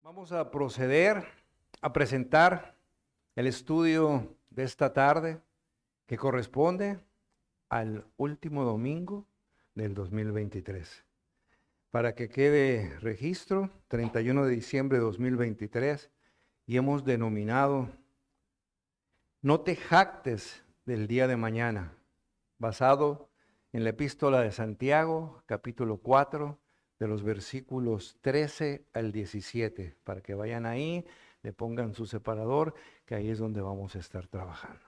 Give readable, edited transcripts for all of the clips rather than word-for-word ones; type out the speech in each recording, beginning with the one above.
Vamos a proceder a presentar el estudio de esta tarde que corresponde al último domingo del 2023. Para que quede registro, 31 de diciembre de 2023, y hemos denominado No te jactes del día de mañana, basado en la epístola de Santiago, capítulo 4, de los versículos 13 al 17, para que vayan ahí, le pongan su separador, que ahí es donde vamos a estar trabajando.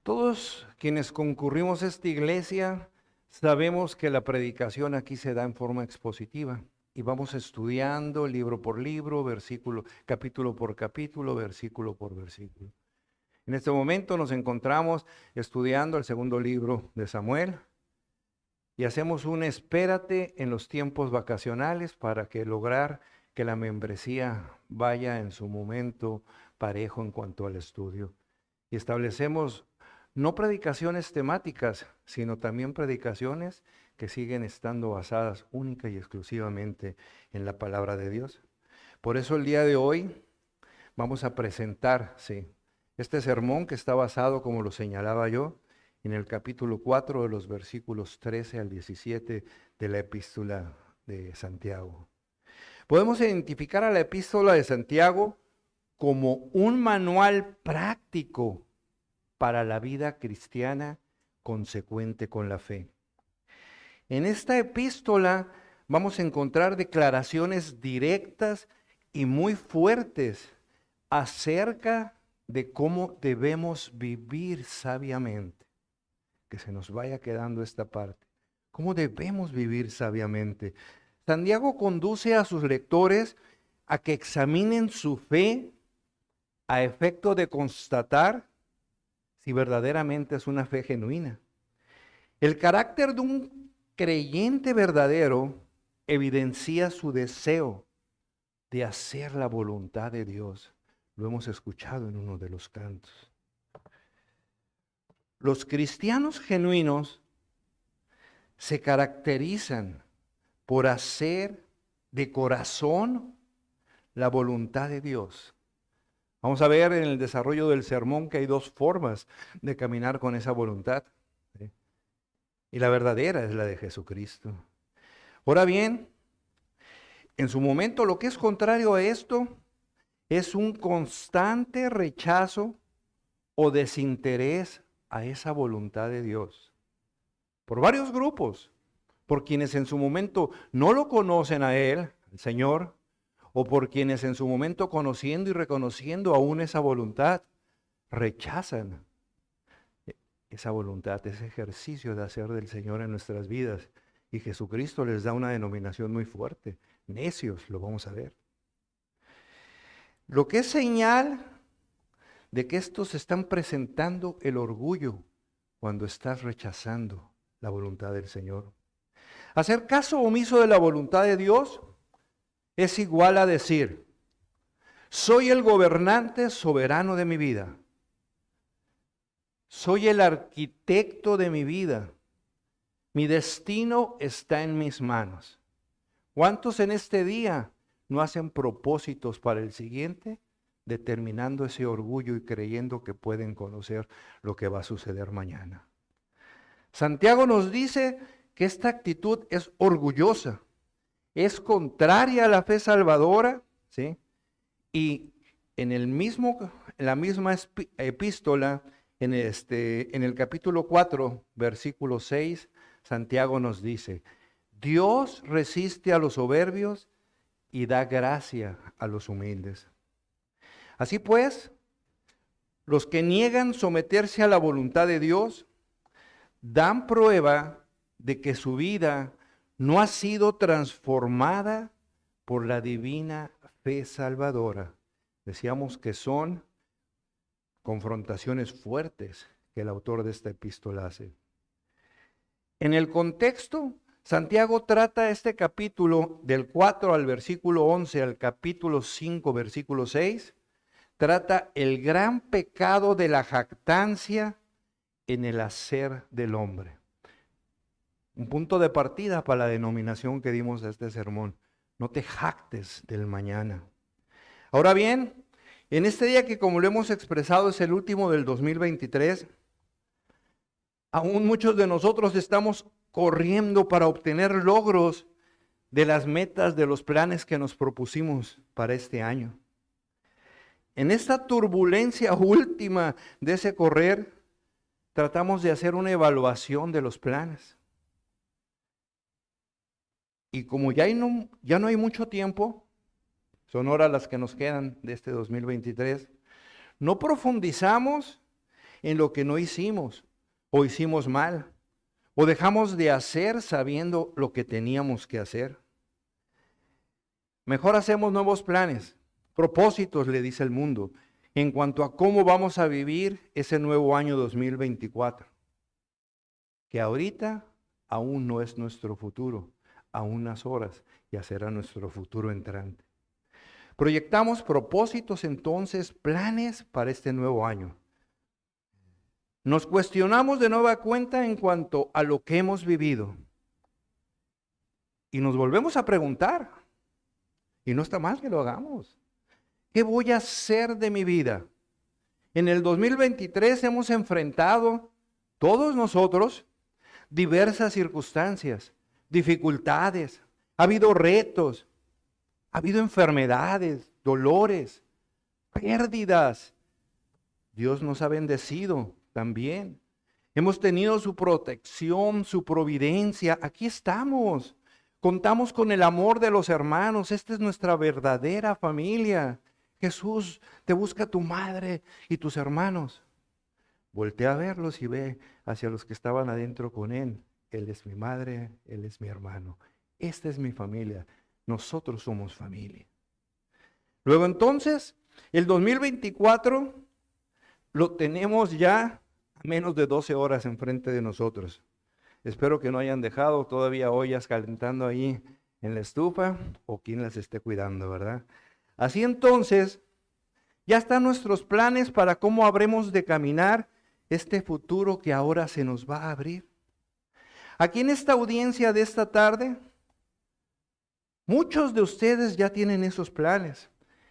Todos quienes concurrimos a esta iglesia sabemos que la predicación aquí se da en forma expositiva y vamos estudiando libro por libro, capítulo por capítulo, versículo por versículo. En este momento nos encontramos estudiando el segundo libro de Samuel y hacemos un espérate en los tiempos vacacionales para lograr que la membresía vaya en su momento parejo en cuanto al estudio. Y establecemos no predicaciones temáticas, sino también predicaciones que siguen estando basadas única y exclusivamente en la palabra de Dios. Por eso el día de hoy vamos a presentar, este sermón que está basado, como lo señalaba yo, en el capítulo 4 de los versículos 13 al 17 de la epístola de Santiago. Podemos identificar a la epístola de Santiago como un manual práctico para la vida cristiana consecuente con la fe. En esta epístola vamos a encontrar declaraciones directas y muy fuertes acerca de cómo debemos vivir sabiamente. Que se nos vaya quedando esta parte. ¿Cómo debemos vivir sabiamente? Santiago conduce a sus lectores a que examinen su fe a efecto de constatar si verdaderamente es una fe genuina. El carácter de un creyente verdadero evidencia su deseo de hacer la voluntad de Dios. Lo hemos escuchado en uno de los cantos. Los cristianos genuinos se caracterizan por hacer de corazón la voluntad de Dios. Vamos a ver en el desarrollo del sermón que hay dos formas de caminar con esa voluntad, ¿sí? Y la verdadera es la de Jesucristo. Ahora bien, en su momento lo que es contrario a esto es un constante rechazo o desinterés a esa voluntad de Dios. Por varios grupos, por quienes en su momento no lo conocen a Él, el Señor, o por quienes en su momento conociendo y reconociendo aún esa voluntad, rechazan esa voluntad, ese ejercicio de hacer del Señor en nuestras vidas. Y Jesucristo les da una denominación muy fuerte. Necios, lo vamos a ver. Lo que es señal de que estos están presentando el orgullo cuando estás rechazando la voluntad del Señor. Hacer caso omiso de la voluntad de Dios es igual a decir, soy el gobernante soberano de mi vida. Soy el arquitecto de mi vida. Mi destino está en mis manos. ¿Cuántos en este día no hacen propósitos para el siguiente, determinando ese orgullo y creyendo que pueden conocer lo que va a suceder mañana? Santiago nos dice que esta actitud es orgullosa, es contraria a la fe salvadora, ¿sí? Y en la misma epístola, en el capítulo 4, versículo 6, Santiago nos dice, Dios resiste a los soberbios y da gracia a los humildes. Así pues, los que niegan someterse a la voluntad de Dios, dan prueba de que su vida no ha sido transformada por la divina fe salvadora. Decíamos que son confrontaciones fuertes que el autor de esta epístola hace. En el contexto, Santiago trata este capítulo del 4 al versículo 11 al capítulo 5, versículo 6, trata el gran pecado de la jactancia en el hacer del hombre. Un punto de partida para la denominación que dimos a este sermón. No te jactes del mañana. Ahora bien, en este día que, como lo hemos expresado, es el último del 2023, aún muchos de nosotros estamos corriendo para obtener logros de las metas, de los planes que nos propusimos para este año. En esta turbulencia última de ese correr, tratamos de hacer una evaluación de los planes. Y como ya no hay mucho tiempo, son horas las que nos quedan de este 2023, no profundizamos en lo que no hicimos o hicimos mal, o dejamos de hacer sabiendo lo que teníamos que hacer. Mejor hacemos nuevos planes, propósitos, le dice el mundo, en cuanto a cómo vamos a vivir ese nuevo año 2024, que ahorita aún no es nuestro futuro, a unas horas ya será nuestro futuro entrante. Proyectamos propósitos entonces, planes para este nuevo año. Nos cuestionamos de nueva cuenta en cuanto a lo que hemos vivido. Y nos volvemos a preguntar, y no está mal que lo hagamos, ¿qué voy a hacer de mi vida? En el 2023 hemos enfrentado, todos nosotros, diversas circunstancias, dificultades, ha habido retos, ha habido enfermedades, dolores, pérdidas. Dios nos ha bendecido también. Hemos tenido su protección, su providencia. Aquí estamos. Contamos con el amor de los hermanos. Esta es nuestra verdadera familia. Jesús, te busca tu madre y tus hermanos. Voltea a verlos y ve hacia los que estaban adentro con Él. Él es mi madre, Él es mi hermano. Esta es mi familia. Nosotros somos familia. Luego entonces, el 2024 lo tenemos ya a menos de 12 horas enfrente de nosotros. Espero que no hayan dejado todavía ollas calentando ahí en la estufa o quien las esté cuidando, ¿verdad? Así entonces, ya están nuestros planes para cómo habremos de caminar este futuro que ahora se nos va a abrir. Aquí en esta audiencia de esta tarde, muchos de ustedes ya tienen esos planes,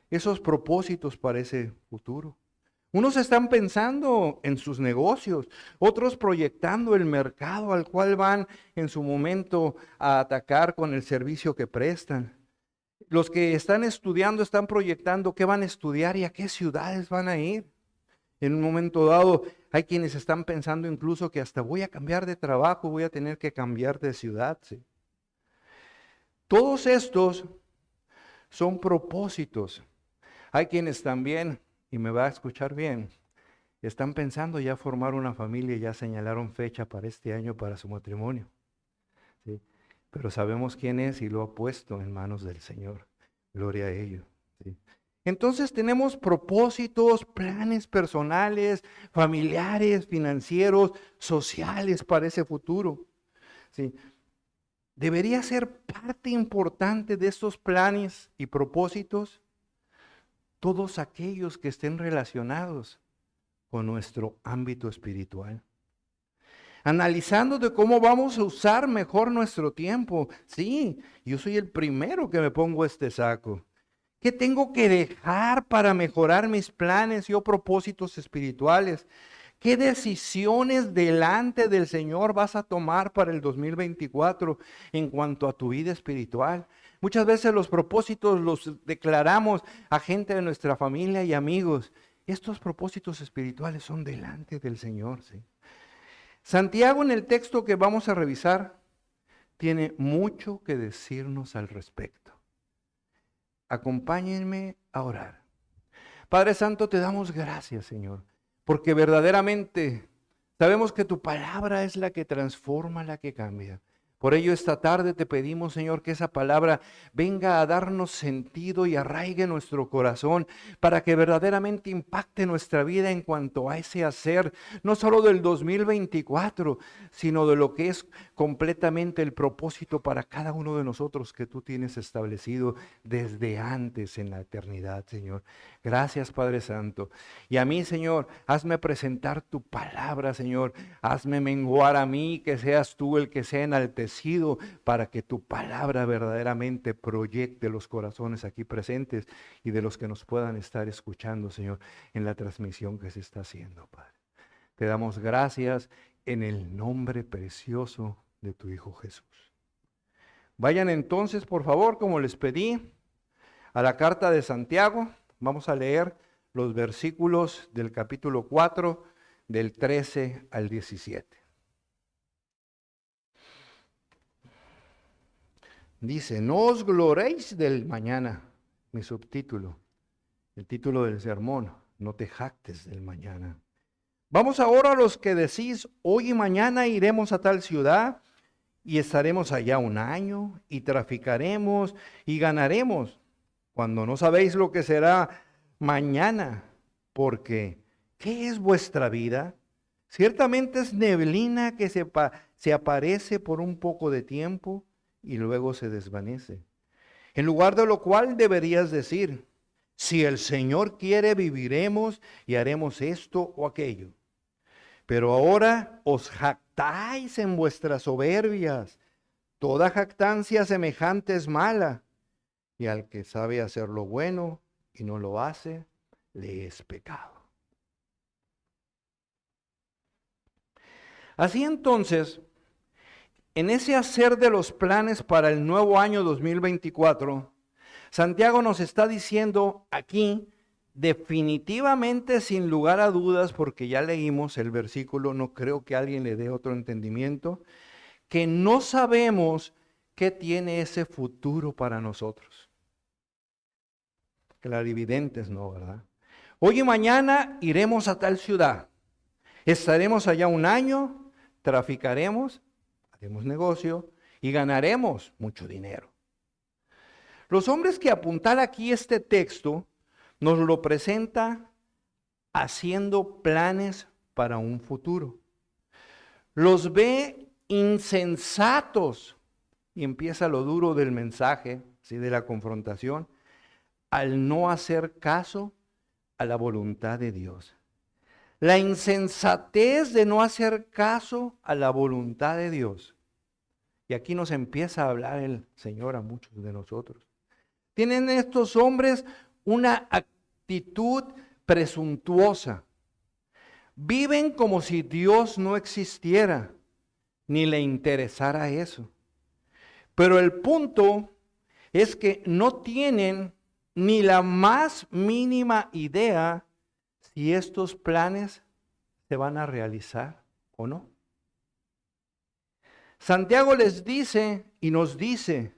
esos propósitos para ese futuro. Unos están pensando en sus negocios, otros proyectando el mercado al cual van en su momento a atacar con el servicio que prestan. Los que están estudiando están proyectando qué van a estudiar y a qué ciudades van a ir. En un momento dado hay quienes están pensando incluso que hasta voy a cambiar de trabajo, voy a tener que cambiar de ciudad. ¿Sí? Todos estos son propósitos. Hay quienes también, y me va a escuchar bien, están pensando ya formar una familia, ya señalaron fecha para este año para su matrimonio. ¿Sí? Pero sabemos quién es y lo ha puesto en manos del Señor. Gloria a ello. ¿Sí? Entonces tenemos propósitos, planes personales, familiares, financieros, sociales para ese futuro. ¿Sí? Debería ser parte importante de estos planes y propósitos todos aquellos que estén relacionados con nuestro ámbito espiritual. Analizando de cómo vamos a usar mejor nuestro tiempo. Sí, yo soy el primero que me pongo este saco. ¿Qué tengo que dejar para mejorar mis planes y propósitos espirituales? ¿Qué decisiones delante del Señor vas a tomar para el 2024 en cuanto a tu vida espiritual? Muchas veces los propósitos los declaramos a gente de nuestra familia y amigos. Estos propósitos espirituales son delante del Señor, ¿sí? Santiago, en el texto que vamos a revisar, tiene mucho que decirnos al respecto. Acompáñenme a orar. Padre Santo, te damos gracias, Señor, porque verdaderamente sabemos que tu palabra es la que transforma, la que cambia. Por ello esta tarde te pedimos, Señor, que esa palabra venga a darnos sentido y arraigue nuestro corazón para que verdaderamente impacte nuestra vida en cuanto a ese hacer, no solo del 2024, sino de lo que es completamente el propósito para cada uno de nosotros que tú tienes establecido desde antes en la eternidad, Señor. Gracias, Padre Santo. Y a mí, Señor, hazme presentar tu palabra, Señor. Hazme menguar a mí, que seas tú el que sea enaltecido establecido para que tu palabra verdaderamente proyecte los corazones aquí presentes y de los que nos puedan estar escuchando, Señor, en la transmisión que se está haciendo, Padre. Te damos gracias en el nombre precioso de tu Hijo Jesús. Vayan entonces, por favor, como les pedí, a la carta de Santiago. Vamos a leer los versículos del capítulo 4, del 13 al 17. Dice, no os gloréis del mañana, mi subtítulo, el título del sermón, no te jactes del mañana. Vamos ahora a los que decís, hoy y mañana iremos a tal ciudad y estaremos allá un año y traficaremos y ganaremos, cuando no sabéis lo que será mañana, porque ¿qué es vuestra vida? Ciertamente es neblina que se aparece por un poco de tiempo y luego se desvanece. En lugar de lo cual deberías decir, si el Señor quiere viviremos y haremos esto o aquello. Pero ahora os jactáis en vuestras soberbias. Toda jactancia semejante es mala. Y al que sabe hacer lo bueno y no lo hace, le es pecado. Así entonces, en ese hacer de los planes para el nuevo año 2024, Santiago nos está diciendo aquí, definitivamente sin lugar a dudas, porque ya leímos el versículo, no creo que alguien le dé otro entendimiento, que no sabemos qué tiene ese futuro para nosotros. Clarividentes no, ¿verdad? Hoy y mañana iremos a tal ciudad, estaremos allá un año, traficaremos, haremos negocio y ganaremos mucho dinero. Los hombres que apuntan aquí este texto nos lo presenta haciendo planes para un futuro. Los ve insensatos, y empieza lo duro del mensaje, ¿sí?, de la confrontación, al no hacer caso a la voluntad de Dios. La insensatez de no hacer caso a la voluntad de Dios. Y aquí nos empieza a hablar el Señor a muchos de nosotros. Tienen estos hombres una actitud presuntuosa. Viven como si Dios no existiera, ni le interesara eso. Pero el punto es que no tienen ni la más mínima idea si estos planes se van a realizar o no. Santiago les dice y nos dice,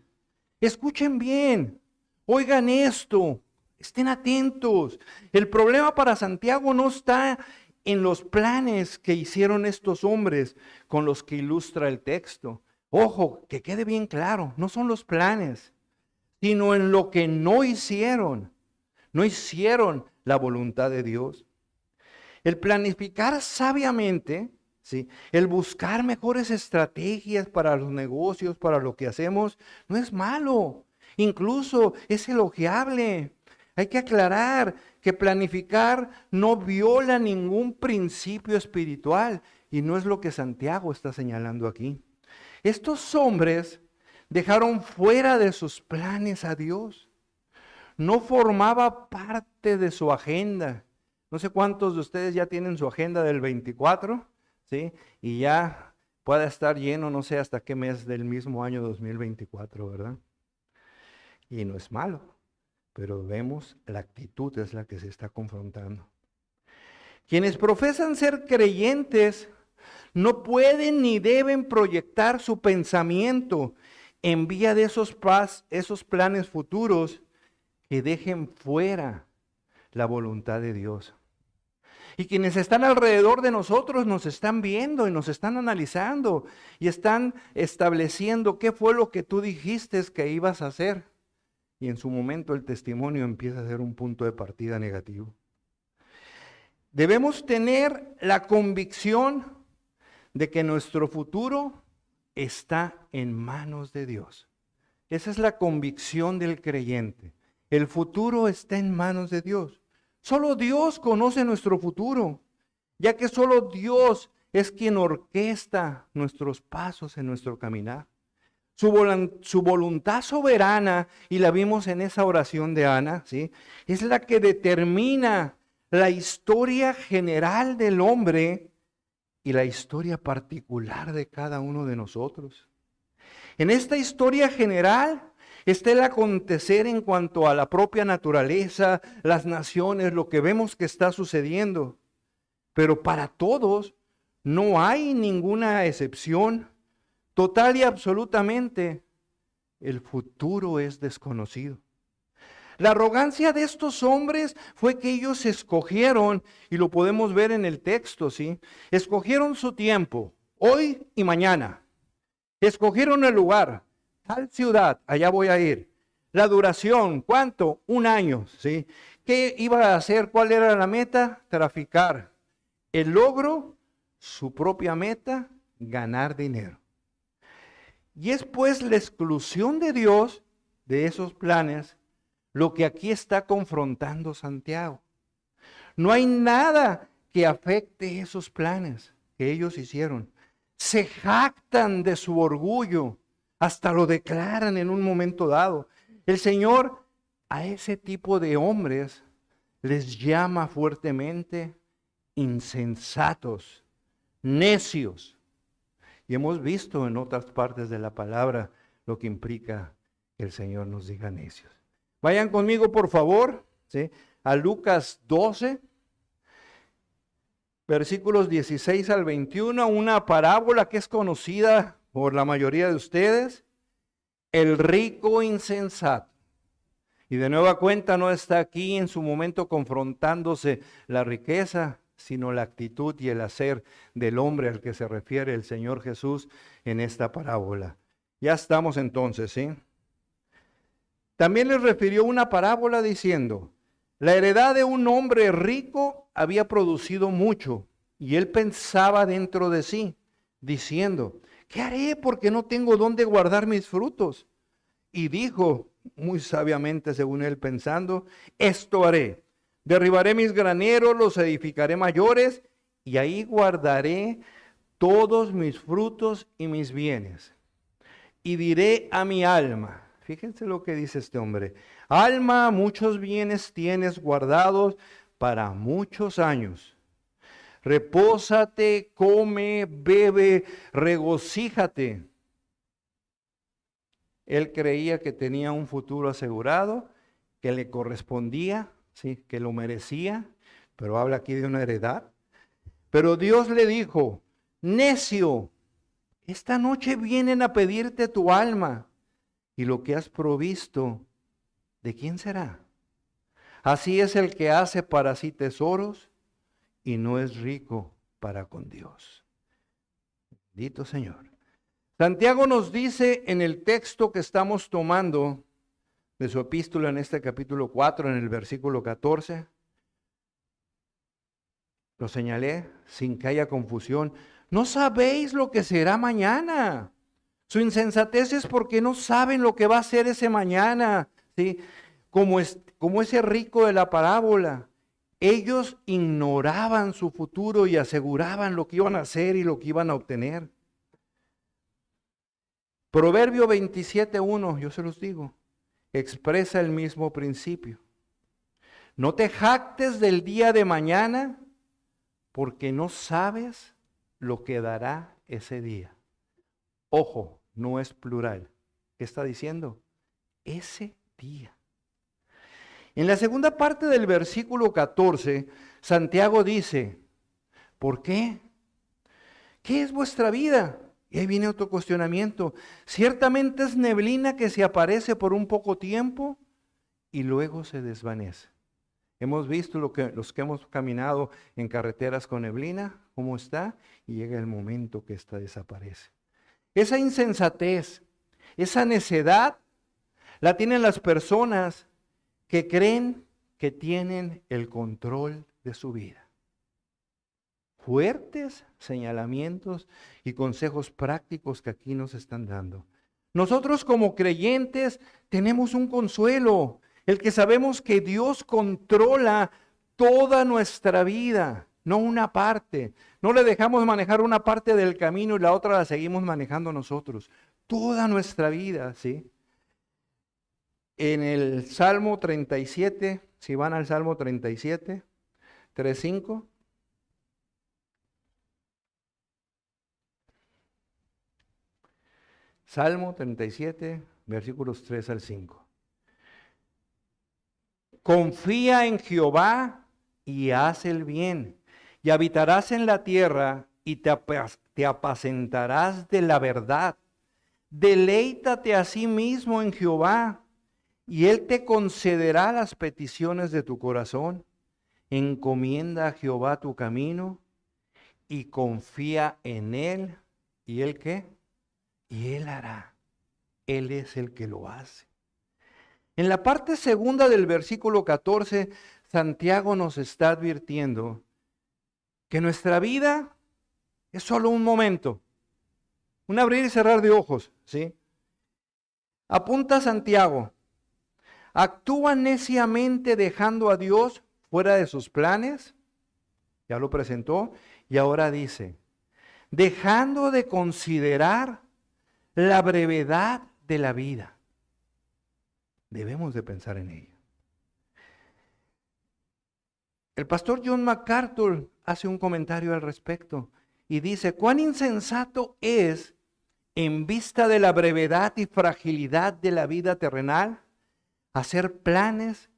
escuchen bien, oigan esto, estén atentos. El problema para Santiago no está en los planes que hicieron estos hombres con los que ilustra el texto. Ojo, que quede bien claro, no son los planes, sino en lo que no hicieron. No hicieron la voluntad de Dios. El planificar sabiamente, ¿sí?, el buscar mejores estrategias para los negocios, para lo que hacemos, no es malo. Incluso es elogiable. Hay que aclarar que planificar no viola ningún principio espiritual y no es lo que Santiago está señalando aquí. Estos hombres dejaron fuera de sus planes a Dios. No formaba parte de su agenda. No sé cuántos de ustedes ya tienen su agenda del 24, ¿sí? Y ya pueda estar lleno, no sé hasta qué mes del mismo año 2024, ¿verdad? Y no es malo, pero vemos la actitud es la que se está confrontando. Quienes profesan ser creyentes no pueden ni deben proyectar su pensamiento en vía de esos planes futuros que dejen fuera la voluntad de Dios. Y quienes están alrededor de nosotros nos están viendo y nos están analizando y están estableciendo qué fue lo que tú dijiste que ibas a hacer. Y en su momento el testimonio empieza a ser un punto de partida negativo. Debemos tener la convicción de que nuestro futuro está en manos de Dios. Esa es la convicción del creyente. El futuro está en manos de Dios. Solo Dios conoce nuestro futuro, ya que solo Dios es quien orquesta nuestros pasos en nuestro caminar. Su voluntad soberana, y la vimos en esa oración de Ana, ¿sí? Es la que determina la historia general del hombre y la historia particular de cada uno de nosotros. En esta historia general está el acontecer en cuanto a la propia naturaleza, las naciones, lo que vemos que está sucediendo. Pero para todos no hay ninguna excepción. Total y absolutamente, el futuro es desconocido. La arrogancia de estos hombres fue que ellos escogieron, y lo podemos ver en el texto, ¿sí? Escogieron su tiempo, hoy y mañana. Escogieron el lugar, tal ciudad, allá voy a ir. La duración, ¿cuánto? 1 año, ¿sí? ¿Qué iba a hacer? ¿Cuál era la meta? Traficar. El logro, su propia meta, ganar dinero. Y es pues la exclusión de Dios de esos planes lo que aquí está confrontando Santiago. No hay nada que afecte esos planes que ellos hicieron. Se jactan de su orgullo, hasta lo declaran en un momento dado. El Señor a ese tipo de hombres les llama fuertemente insensatos, necios. Y hemos visto en otras partes de la palabra lo que implica que el Señor nos diga necios. Vayan conmigo, por favor, ¿sí? A Lucas 12, versículos 16 al 21, una parábola que es conocida por la mayoría de ustedes, el rico insensato. Y de nueva cuenta no está aquí en su momento confrontándose la riqueza, sino la actitud y el hacer del hombre al que se refiere el Señor Jesús en esta parábola. Ya estamos entonces, ¿sí? También les refirió una parábola diciendo, la heredad de un hombre rico había producido mucho, y él pensaba dentro de sí, diciendo, ¿qué haré porque no tengo dónde guardar mis frutos? Y dijo, muy sabiamente según él pensando, esto haré. Derribaré mis graneros, los edificaré mayores, y ahí guardaré todos mis frutos y mis bienes. Y diré a mi alma, fíjense lo que dice este hombre, alma, muchos bienes tienes guardados para muchos años. Repósate, come, bebe, regocíjate. Él creía que tenía un futuro asegurado, que le correspondía, sí, que lo merecía, pero habla aquí de una heredad. Pero Dios le dijo, necio, esta noche vienen a pedirte tu alma, y lo que has provisto, ¿de quién será? Así es el que hace para sí tesoros y no es rico para con Dios. Bendito Señor. Santiago nos dice en el texto que estamos tomando de su epístola en este capítulo 4, en el versículo 14, lo señalé sin que haya confusión, no sabéis lo que será mañana. Su insensatez es porque no saben lo que va a ser ese mañana, ¿sí? Como ese rico de la parábola. Ellos ignoraban su futuro y aseguraban lo que iban a hacer y lo que iban a obtener. Proverbio 27:1, yo se los digo, expresa el mismo principio. No te jactes del día de mañana, porque no sabes lo que dará ese día. Ojo, no es plural. ¿Qué está diciendo? Ese día. En la segunda parte del versículo 14, Santiago dice, ¿por qué? ¿Qué es vuestra vida? Y ahí viene otro cuestionamiento. Ciertamente es neblina que se aparece por un poco tiempo y luego se desvanece. Hemos visto los que hemos caminado en carreteras con neblina, cómo está, y llega el momento que esta desaparece. Esa insensatez, esa necedad, la tienen las personas que creen que tienen el control de su vida. Fuertes señalamientos y consejos prácticos que aquí nos están dando. Nosotros como creyentes tenemos un consuelo, el que sabemos que Dios controla toda nuestra vida, no una parte. No le dejamos manejar una parte del camino y la otra la seguimos manejando nosotros. toda nuestra vida, ¿sí? En el Salmo 37, si van al Salmo 37, 3:5. Salmo 37, versículos 3 al 5. Confía en Jehová y haz el bien, y habitarás en la tierra y te apacentarás de la verdad. Deleítate a sí mismo en Jehová, y Él te concederá las peticiones de tu corazón. Encomienda a Jehová tu camino y confía en Él. ¿Y Él qué? Y Él hará. Él es el que lo hace. En la parte segunda del versículo 14, Santiago nos está advirtiendo que nuestra vida es solo un momento, un abrir y cerrar de ojos, ¿sí? Apunta Santiago, actúa neciamente dejando a Dios fuera de sus planes, ya lo presentó, y ahora dice, dejando de considerar la brevedad de la vida. Debemos de pensar en ella. El pastor John MacArthur hace un comentario al respecto y dice, cuán insensato es, en vista de la brevedad y fragilidad de la vida terrenal, hacer planes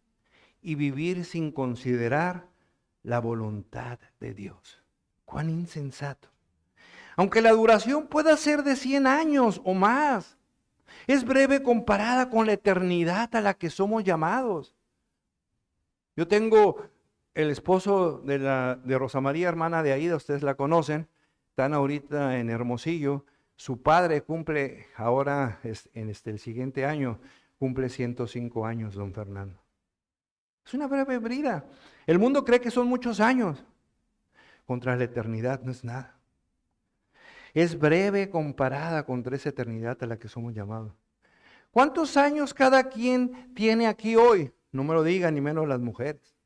y vivir sin considerar la voluntad de Dios. Cuán insensato. Aunque la duración pueda ser de 100 años o más, es breve comparada con la eternidad a la que somos llamados. Yo tengo el esposo de Rosa María, hermana de Aida, ustedes la conocen, están ahorita en Hermosillo. Su padre cumple ahora, el siguiente año, cumple 105 años, don Fernando. Es una breve vida. El mundo cree que son muchos años. Contra la eternidad no es nada. Es breve comparada contra esa eternidad a la que somos llamados. ¿Cuántos años cada quien tiene aquí hoy? No me lo digan, ni menos las mujeres.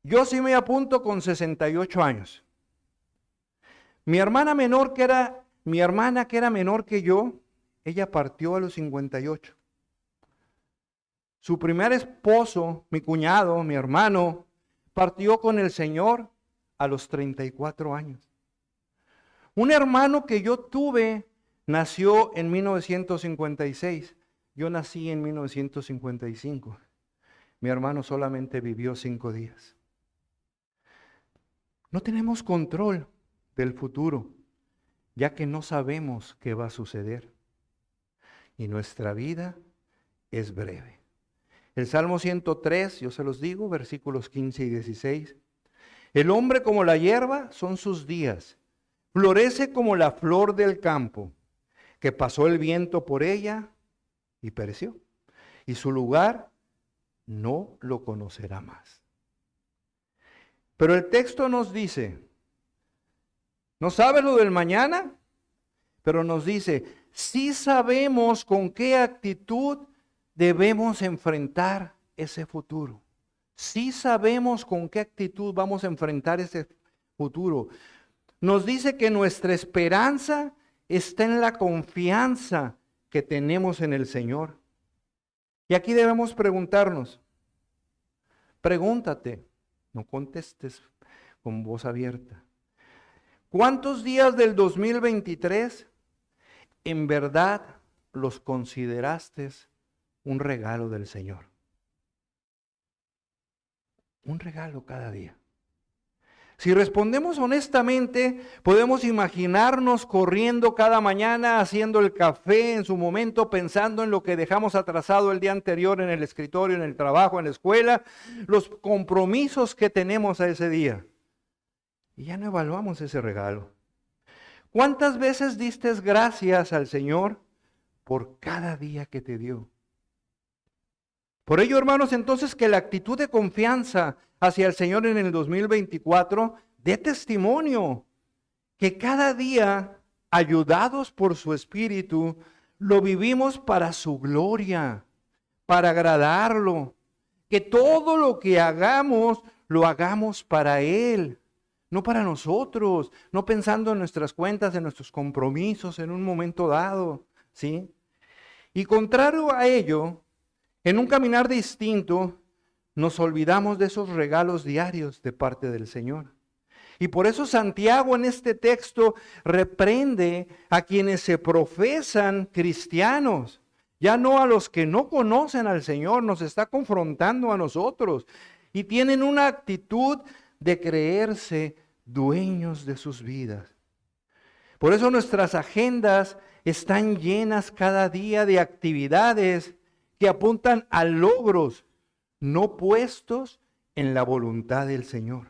Yo sí me apunto con 68 años. Mi hermana que era menor que yo, ella partió a los 58. Su primer esposo, mi cuñado, mi hermano, partió con el Señor a los 34 años. Un hermano que yo tuve nació en 1956. Yo nací en 1955. Mi hermano solamente vivió 5 días. No tenemos control del futuro, ya que no sabemos qué va a suceder. Y nuestra vida es breve. El Salmo 103, yo se los digo, versículos 15 y 16. El hombre como la hierba son sus días. Florece como la flor del campo, que pasó el viento por ella y pereció. Y su lugar no lo conocerá más. Pero el texto nos dice, no sabe lo del mañana, pero nos dice, sí sabemos con qué actitud debemos enfrentar ese futuro. Sí sabemos con qué actitud vamos a enfrentar ese futuro. Nos dice que nuestra esperanza está en la confianza que tenemos en el Señor. Y aquí debemos preguntarnos, pregúntate, no contestes con voz abierta. ¿Cuántos días del 2023 en verdad los consideraste un regalo del Señor? Un regalo cada día. Si respondemos honestamente, podemos imaginarnos corriendo cada mañana, haciendo el café en su momento, pensando en lo que dejamos atrasado el día anterior en el escritorio, en el trabajo, en la escuela, los compromisos que tenemos a ese día. Y ya no evaluamos ese regalo. ¿Cuántas veces diste gracias al Señor por cada día que te dio? Por ello, hermanos, entonces que la actitud de confianza hacia el Señor en el 2024 dé testimonio que cada día, ayudados por su Espíritu, lo vivimos para su gloria, para agradarlo. Que todo lo que hagamos, lo hagamos para Él, no para nosotros, no pensando en nuestras cuentas, en nuestros compromisos en un momento dado, ¿sí? Y contrario a ello, en un caminar distinto, nos olvidamos de esos regalos diarios de parte del Señor. Y por eso Santiago en este texto reprende a quienes se profesan cristianos, ya no a los que no conocen al Señor, nos está confrontando a nosotros y tienen una actitud de creerse dueños de sus vidas. Por eso nuestras agendas están llenas cada día de actividades que apuntan a logros no puestos en la voluntad del Señor.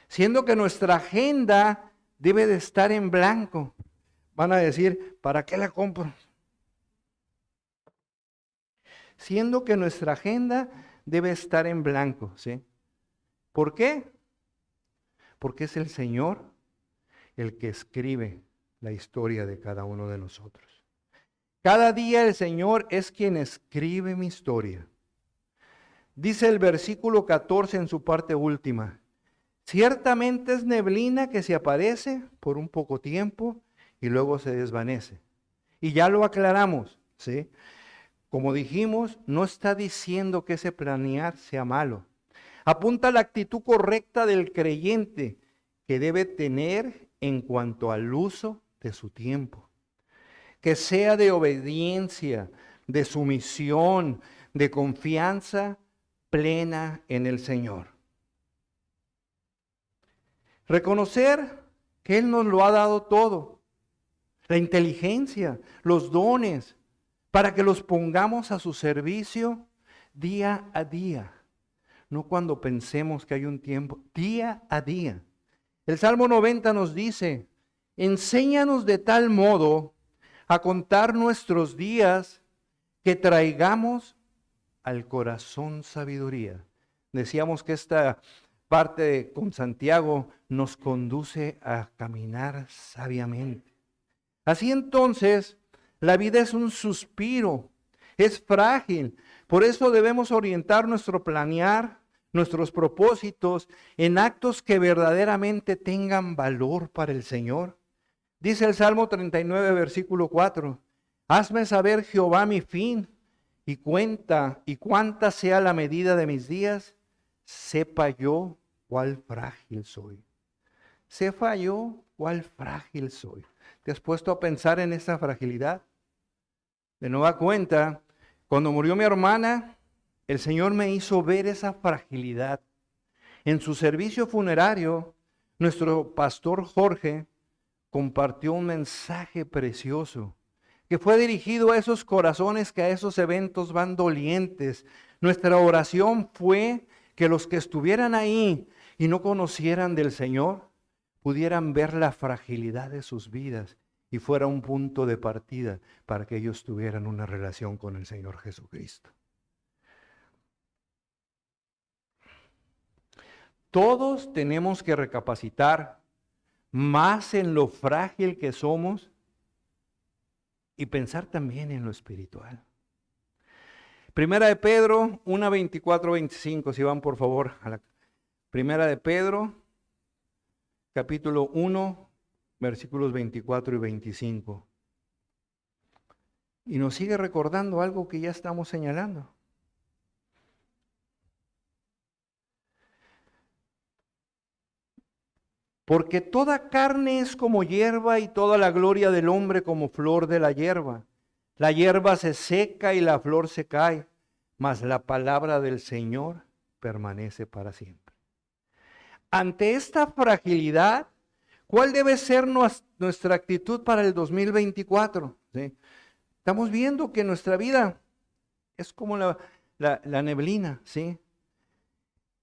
Siendo que nuestra agenda debe de estar en blanco. Van a decir, ¿para qué la compro? Siendo que nuestra agenda debe estar en blanco, ¿sí? ¿Por qué? Porque es el Señor el que escribe la historia de cada uno de nosotros. Cada día el Señor es quien escribe mi historia. Dice el versículo 14 en su parte última, ciertamente es neblina que se aparece por un poco tiempo y luego se desvanece. Y ya lo aclaramos, ¿sí? Como dijimos, no está diciendo que ese planear sea malo. Apunta a la actitud correcta del creyente que debe tener en cuanto al uso de su tiempo. Que sea de obediencia, de sumisión, de confianza plena en el Señor. Reconocer que Él nos lo ha dado todo, la inteligencia, los dones, para que los pongamos a su servicio día a día. No cuando pensemos que hay un tiempo, día a día. El Salmo 90 nos dice, enséñanos de tal modo a contar nuestros días que traigamos al corazón sabiduría. Decíamos que esta parte con Santiago nos conduce a caminar sabiamente. Así entonces, la vida es un suspiro, es frágil. Por eso debemos orientar nuestro planear, nuestros propósitos en actos que verdaderamente tengan valor para el Señor. Dice el Salmo 39, versículo 4, hazme saber, Jehová, mi fin, y cuánta sea la medida de mis días, sepa yo cuál frágil soy. Sepa yo cuál frágil soy. ¿Te has puesto a pensar en esa fragilidad? De nueva cuenta, cuando murió mi hermana, el Señor me hizo ver esa fragilidad. En su servicio funerario, nuestro pastor Jorge compartió un mensaje precioso que fue dirigido a esos corazones que a esos eventos van dolientes. Nuestra oración fue que los que estuvieran ahí y no conocieran del Señor pudieran ver la fragilidad de sus vidas y fuera un punto de partida para que ellos tuvieran una relación con el Señor Jesucristo. Todos tenemos que recapacitar más en lo frágil que somos y pensar también en lo espiritual. Primera de Pedro 1, 24, 25, si van por favor a la Primera de Pedro, capítulo 1, versículos 24 y 25. Y nos sigue recordando algo que ya estamos señalando. Porque toda carne es como hierba y toda la gloria del hombre como flor de la hierba. La hierba se seca y la flor se cae, mas la palabra del Señor permanece para siempre. Ante esta fragilidad, ¿cuál debe ser nuestra actitud para el 2024? ¿Sí? Estamos viendo que nuestra vida es como la neblina, ¿sí?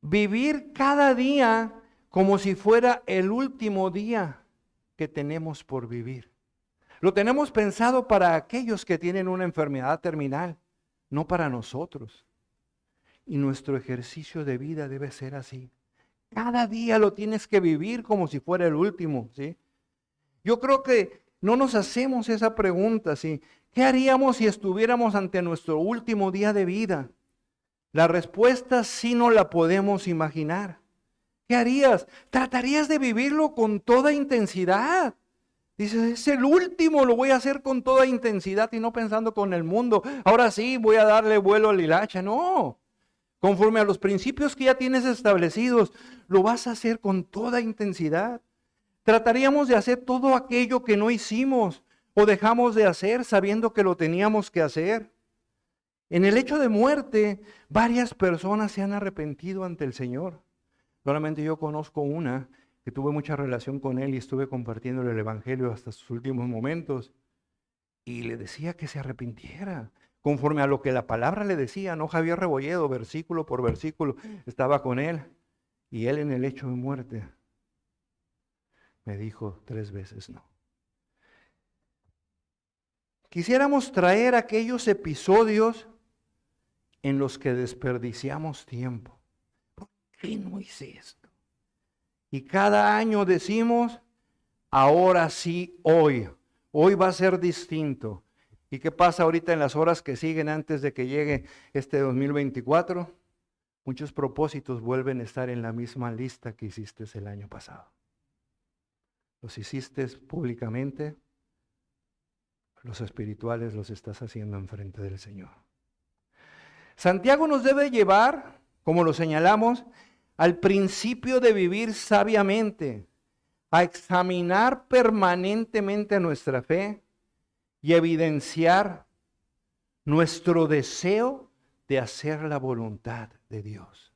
Vivir cada día como si fuera el último día que tenemos por vivir. Lo tenemos pensado para aquellos que tienen una enfermedad terminal, no para nosotros. Y nuestro ejercicio de vida debe ser así. Cada día lo tienes que vivir como si fuera el último, ¿sí? Yo creo que no nos hacemos esa pregunta, ¿sí? ¿Qué haríamos si estuviéramos ante nuestro último día de vida? La respuesta sí no la podemos imaginar. ¿Qué harías? Tratarías de vivirlo con toda intensidad. Dices, es el último, lo voy a hacer con toda intensidad y no pensando con el mundo. Ahora sí, voy a darle vuelo al hilacha. No, conforme a los principios que ya tienes establecidos, lo vas a hacer con toda intensidad. Trataríamos de hacer todo aquello que no hicimos o dejamos de hacer sabiendo que lo teníamos que hacer. En el hecho de muerte, varias personas se han arrepentido ante el Señor. Solamente yo conozco una que tuve mucha relación con él y estuve compartiéndole el Evangelio hasta sus últimos momentos. Y le decía que se arrepintiera, conforme a lo que la palabra le decía, ¿no? Javier Rebolledo, versículo por versículo, estaba con él. Y él en el hecho de muerte me dijo 3 veces no. Quisiéramos traer aquellos episodios en los que desperdiciamos tiempo. ¿Por qué no hice esto? Y cada año decimos, ahora sí, hoy va a ser distinto. ¿Y qué pasa ahorita en las horas que siguen antes de que llegue este 2024? Muchos propósitos vuelven a estar en la misma lista que hiciste el año pasado. Los hiciste públicamente, los espirituales los estás haciendo enfrente del Señor. Santiago nos debe llevar, como lo señalamos, al principio de vivir sabiamente, a examinar permanentemente nuestra fe y evidenciar nuestro deseo de hacer la voluntad de Dios.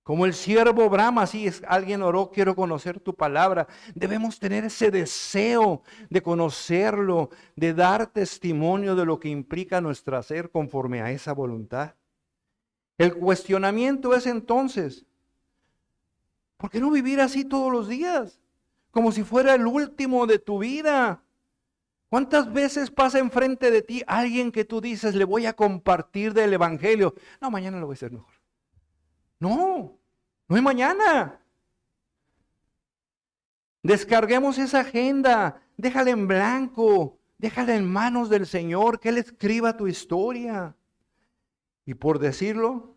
Como el siervo brama, si alguien oró, quiero conocer tu palabra. Debemos tener ese deseo de conocerlo, de dar testimonio de lo que implica nuestro hacer conforme a esa voluntad. El cuestionamiento es entonces, ¿por qué no vivir así todos los días? Como si fuera el último de tu vida. ¿Cuántas veces pasa enfrente de ti alguien que tú dices, le voy a compartir del Evangelio? No, mañana lo voy a hacer mejor. No hay mañana. Descarguemos esa agenda, déjala en blanco, déjala en manos del Señor, que Él escriba tu historia. Y por decirlo,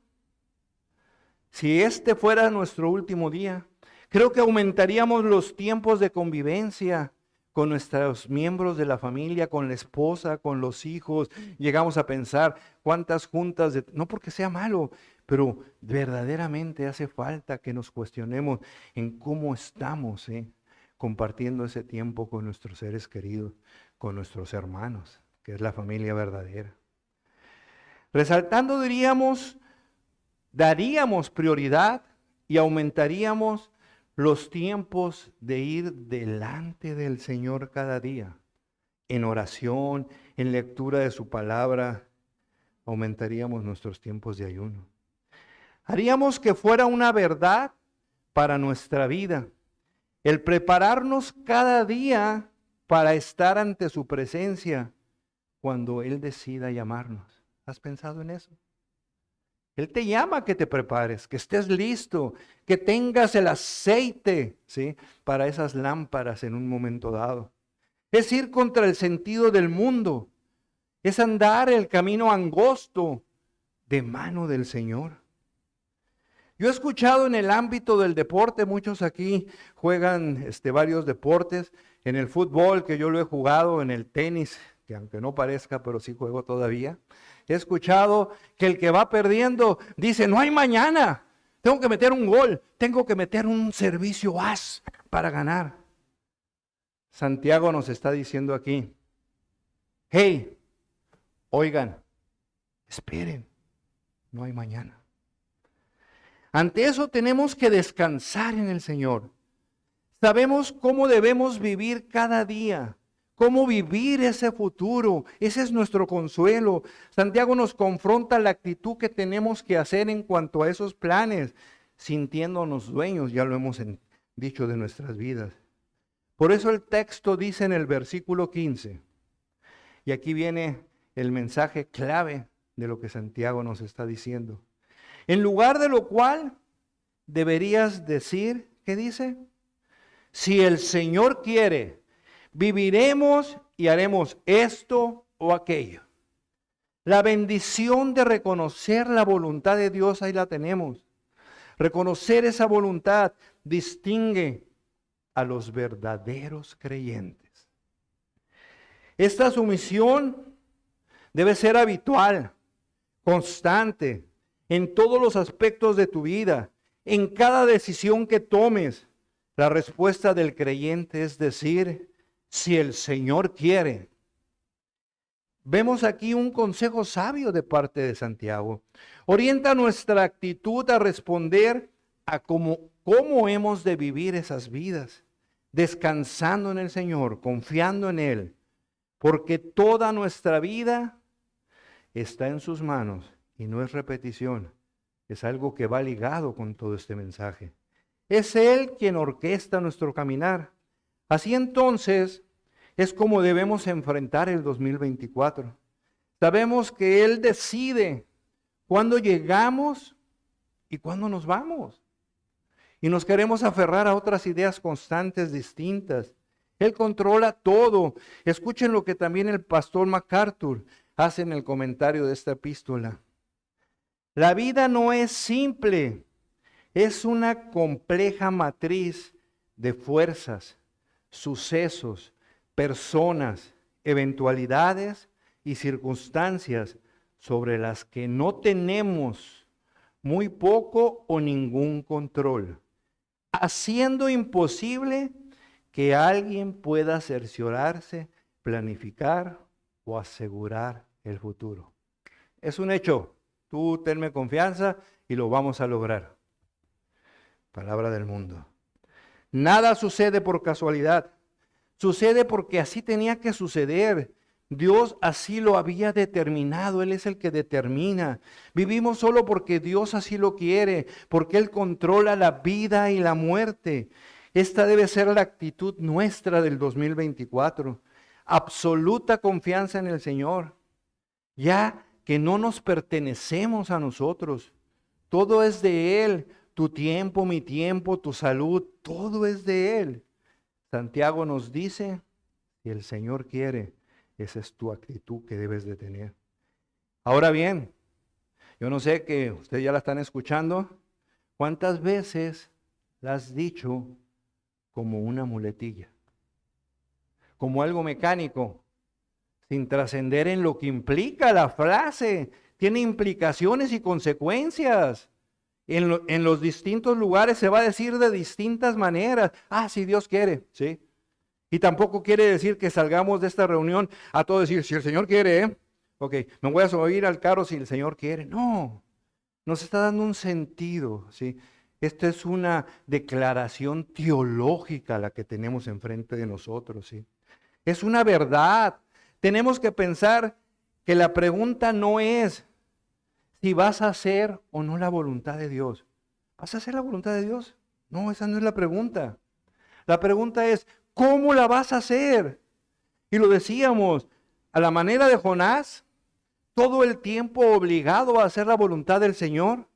si este fuera nuestro último día, creo que aumentaríamos los tiempos de convivencia con nuestros miembros de la familia, con la esposa, con los hijos. Llegamos a pensar cuántas juntas, no porque sea malo, pero verdaderamente hace falta que nos cuestionemos en cómo estamos compartiendo ese tiempo con nuestros seres queridos, con nuestros hermanos, que es la familia verdadera. Resaltando, daríamos prioridad y aumentaríamos los tiempos de ir delante del Señor cada día, en oración, en lectura de su palabra. Aumentaríamos nuestros tiempos de ayuno. Haríamos que fuera una verdad para nuestra vida, el prepararnos cada día para estar ante su presencia cuando Él decida llamarnos. ¿Has pensado en eso? Él te llama a que te prepares, que estés listo, que tengas el aceite, ¿sí?, para esas lámparas en un momento dado. Es ir contra el sentido del mundo, es andar el camino angosto de mano del Señor. Yo he escuchado en el ámbito del deporte, muchos aquí juegan varios deportes, en el fútbol que yo lo he jugado, en el tenis, que aunque no parezca, pero sí juego todavía. He escuchado que el que va perdiendo dice, no hay mañana, tengo que meter un gol, tengo que meter un servicio as para ganar. Santiago nos está diciendo aquí, hey, oigan, esperen, no hay mañana. Ante eso tenemos que descansar en el Señor. Sabemos cómo debemos vivir cada día, cómo vivir ese futuro. Ese es nuestro consuelo. Santiago nos confronta la actitud que tenemos que hacer en cuanto a esos planes, sintiéndonos dueños, ya lo hemos dicho, de nuestras vidas. Por eso el texto dice en el versículo 15, y aquí viene el mensaje clave de lo que Santiago nos está diciendo. En lugar de lo cual deberías decir, ¿qué dice? Si el Señor quiere, viviremos y haremos esto o aquello. La bendición de reconocer la voluntad de Dios, ahí la tenemos. Reconocer esa voluntad distingue a los verdaderos creyentes. Esta sumisión debe ser habitual, constante, en todos los aspectos de tu vida, en cada decisión que tomes. La respuesta del creyente es decir, si el Señor quiere. Vemos aquí un consejo sabio de parte de Santiago. Orienta nuestra actitud a responder a cómo hemos de vivir esas vidas, descansando en el Señor, confiando en Él, porque toda nuestra vida está en sus manos y no es repetición, es algo que va ligado con todo este mensaje. Es Él quien orquesta nuestro caminar. Así entonces es como debemos enfrentar el 2024. Sabemos que Él decide cuándo llegamos y cuándo nos vamos. Y nos queremos aferrar a otras ideas constantes, distintas. Él controla todo. Escuchen lo que también el pastor MacArthur hace en el comentario de esta epístola. La vida no es simple, es una compleja matriz de fuerzas, sucesos, personas, eventualidades y circunstancias sobre las que no tenemos muy poco o ningún control, haciendo imposible que alguien pueda cerciorarse, planificar o asegurar el futuro. Es un hecho. Tú tenme confianza y lo vamos a lograr. Palabra del mundo. Nada sucede por casualidad. Sucede porque así tenía que suceder. Dios así lo había determinado. Él es el que determina. Vivimos solo porque Dios así lo quiere, porque Él controla la vida y la muerte. Esta debe ser la actitud nuestra del 2024. Absoluta confianza en el Señor. Ya que no nos pertenecemos a nosotros. Todo es de Él. Tu tiempo, mi tiempo, tu salud, todo es de Él. Santiago nos dice, si el Señor quiere, esa es tu actitud que debes de tener. Ahora bien, yo no sé que ustedes ya la están escuchando, ¿cuántas veces la has dicho como una muletilla? Como algo mecánico, sin trascender en lo que implica la frase. Tiene implicaciones y consecuencias. En los distintos lugares se va a decir de distintas maneras. Si Dios quiere, ¿sí? Y tampoco quiere decir que salgamos de esta reunión a todo decir, si el Señor quiere, ok, me voy a subir al carro si el Señor quiere. No, nos está dando un sentido, ¿sí? Esta es una declaración teológica la que tenemos enfrente de nosotros, ¿sí? Es una verdad. Tenemos que pensar que la pregunta no es si vas a hacer o no la voluntad de Dios. ¿Vas a hacer la voluntad de Dios? No, esa no es la pregunta. La pregunta es, ¿cómo la vas a hacer? Y lo decíamos, a la manera de Jonás, todo el tiempo obligado a hacer la voluntad del Señor.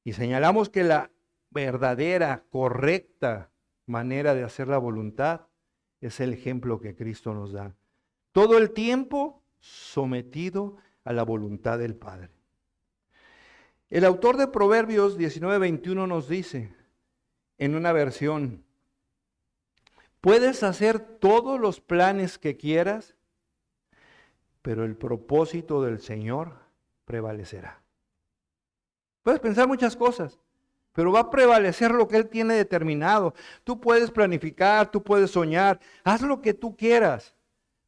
Y señalamos que la verdadera, correcta manera de hacer la voluntad es el ejemplo que Cristo nos da. Todo el tiempo sometido a la voluntad del Padre. El autor de Proverbios 19:21 nos dice, en una versión, puedes hacer todos los planes que quieras, pero el propósito del Señor prevalecerá. Puedes pensar muchas cosas, pero va a prevalecer lo que Él tiene determinado. Tú puedes planificar, tú puedes soñar, haz lo que tú quieras,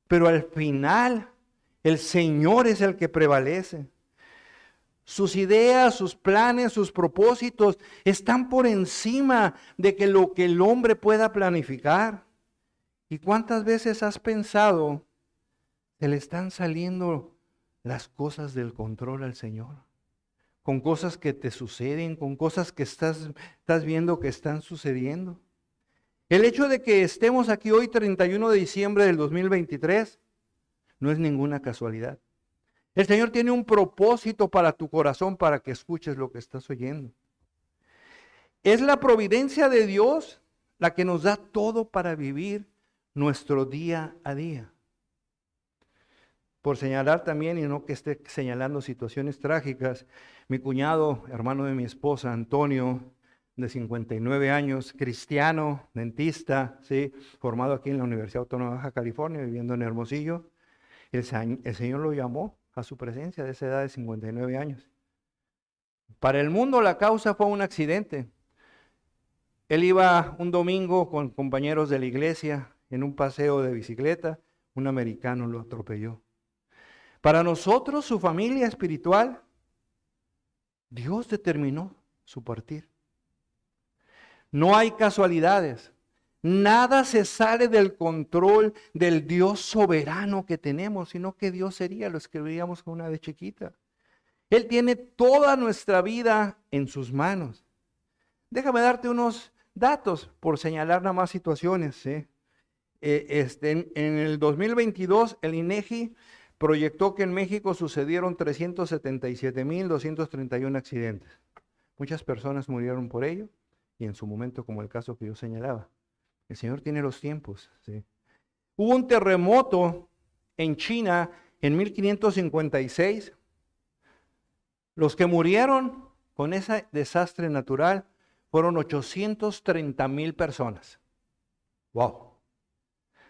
pero al final el Señor es el que prevalece. Sus ideas, sus planes, sus propósitos están por encima de que lo que el hombre pueda planificar. ¿Y cuántas veces has pensado, se le están saliendo las cosas del control al Señor? Con cosas que te suceden, con cosas que estás viendo que están sucediendo. El hecho de que estemos aquí hoy, 31 de diciembre del 2023, no es ninguna casualidad. El Señor tiene un propósito para tu corazón, para que escuches lo que estás oyendo. Es la providencia de Dios la que nos da todo para vivir nuestro día a día. por señalar también, y no que esté señalando situaciones trágicas, mi cuñado, hermano de mi esposa, Antonio, de 59 años, cristiano, dentista, ¿sí? Formado aquí en la Universidad Autónoma de Baja California, viviendo en Hermosillo. El Señor lo llamó a su presencia de esa edad de 59 años. Para el mundo la causa fue un accidente. Él iba un domingo con compañeros de la iglesia en un paseo de bicicleta, un americano lo atropelló. Para nosotros, su familia espiritual, Dios determinó su partir. No hay casualidades. Nada se sale del control del Dios soberano que tenemos, sino que Dios sería, lo escribiríamos con una de chiquita. Él tiene toda nuestra vida en sus manos. Déjame darte unos datos por señalar nada más situaciones, ¿sí? En el 2022, el INEGI proyectó que en México sucedieron 377,231 accidentes. Muchas personas murieron por ello y en su momento, como el caso que yo señalaba. El Señor tiene los tiempos, ¿sí? Hubo un terremoto en China en 1556. Los que murieron con ese desastre natural fueron 830,000 personas. ¡Wow!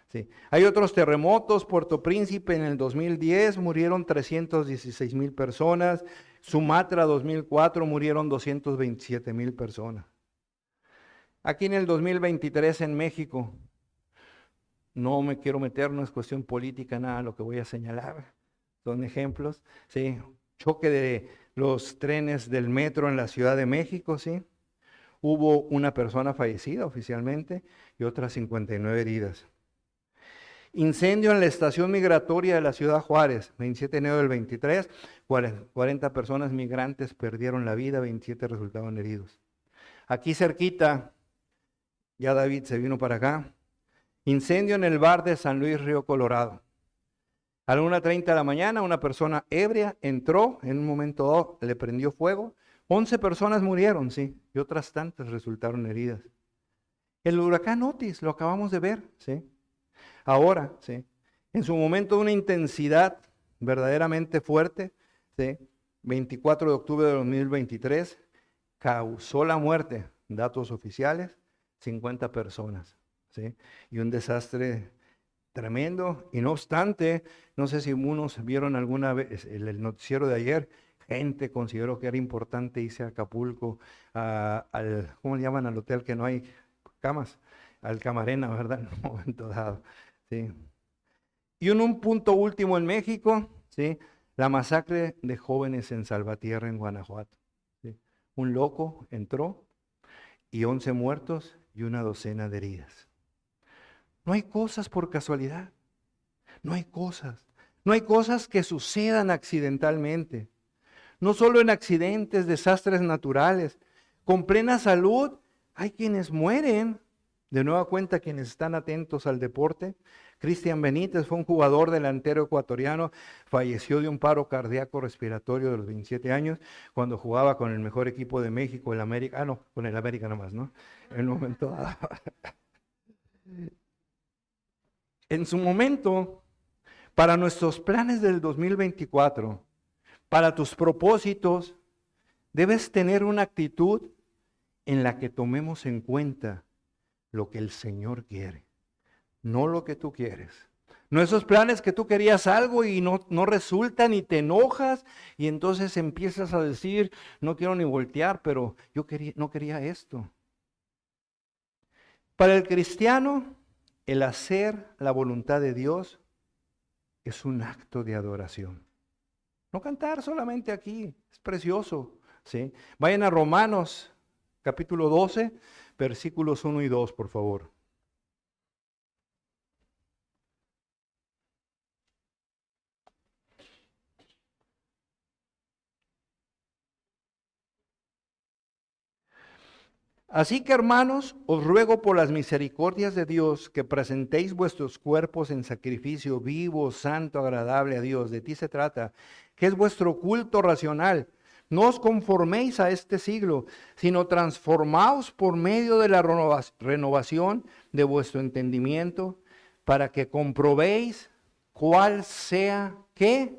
Sí. Hay otros terremotos. Puerto Príncipe en el 2010 murieron 316,000 personas. Sumatra 2004 murieron 227,000 personas. Aquí en el 2023 en México, no me quiero meter, no es cuestión política, nada lo que voy a señalar. Son ejemplos, ¿sí? Choque de los trenes del metro en la Ciudad de México, ¿sí? Hubo una persona fallecida oficialmente y otras 59 heridas. Incendio en la estación migratoria de la ciudad Juárez, 27 de enero del 23, 40 personas migrantes perdieron la vida, 27 resultaron heridos. Aquí cerquita, ya David se vino para acá, incendio en el bar de San Luis Río Colorado. A la 1:30 de la mañana, una persona ebria entró, en un momento dado le prendió fuego, 11 personas murieron, sí, y otras tantas resultaron heridas. El huracán Otis, lo acabamos de ver, sí. Ahora, sí, en su momento de una intensidad verdaderamente fuerte, sí, 24 de octubre de 2023, causó la muerte, datos oficiales, 50 personas, sí, y un desastre tremendo. Y no obstante, no sé si unos vieron alguna vez el noticiero de ayer, gente consideró que era importante irse a Acapulco, ¿cómo le llaman al hotel que no hay camas? Al Camarena, ¿verdad? En un momento dado. Sí. Y en un punto último en México, ¿sí? La masacre de jóvenes en Salvatierra, en Guanajuato. ¿Sí? Un loco entró y 11 muertos y una docena de heridas. No hay cosas por casualidad. No hay cosas. No hay cosas que sucedan accidentalmente. No solo en accidentes, desastres naturales. Con plena salud hay quienes mueren. De nueva cuenta, quienes están atentos al deporte, Cristian Benítez fue un jugador delantero ecuatoriano, falleció de un paro cardíaco respiratorio de los 27 años, cuando jugaba con el mejor equipo de México, el América, con el América nomás, ¿no? En un momento dado. En su momento, para nuestros planes del 2024, para tus propósitos, debes tener una actitud en la que tomemos en cuenta lo que el Señor quiere, no lo que tú quieres. No esos planes que tú querías algo y no resultan y te enojas y entonces empiezas a decir, no quiero ni voltear, pero no quería esto. Para el cristiano, el hacer la voluntad de Dios es un acto de adoración. No cantar solamente aquí, es precioso, ¿sí? Vayan a Romanos, capítulo 12, versículos 1 y 2, por favor. Así que, hermanos, os ruego por las misericordias de Dios que presentéis vuestros cuerpos en sacrificio vivo, santo, agradable a Dios. De ti se trata, que es vuestro culto racional. No os conforméis a este siglo, sino transformaos por medio de la renovación de vuestro entendimiento, para que comprobéis cuál sea ¿qué?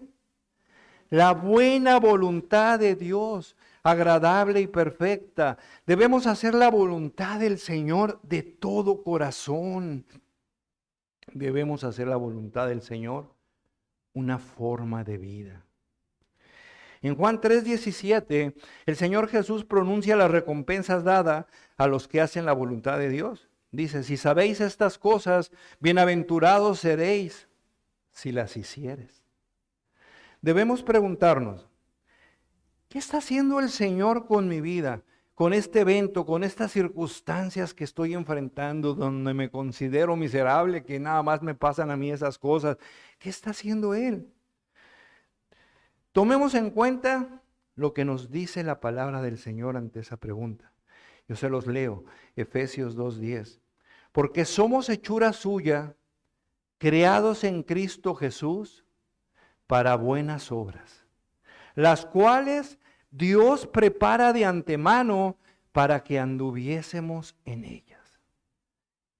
La buena voluntad de Dios, agradable y perfecta. Debemos hacer la voluntad del Señor de todo corazón. Debemos hacer la voluntad del Señor una forma de vida. En Juan 3:17, el Señor Jesús pronuncia las recompensas dadas a los que hacen la voluntad de Dios. Dice, si sabéis estas cosas, bienaventurados seréis si las hicieres. Debemos preguntarnos, ¿qué está haciendo el Señor con mi vida? Con este evento, con estas circunstancias que estoy enfrentando, donde me considero miserable, que nada más me pasan a mí esas cosas. ¿Qué está haciendo Él? Tomemos en cuenta lo que nos dice la palabra del Señor ante esa pregunta. Yo se los leo, Efesios 2:10. Porque somos hechura suya, creados en Cristo Jesús para buenas obras, las cuales Dios prepara de antemano para que anduviésemos en ellas.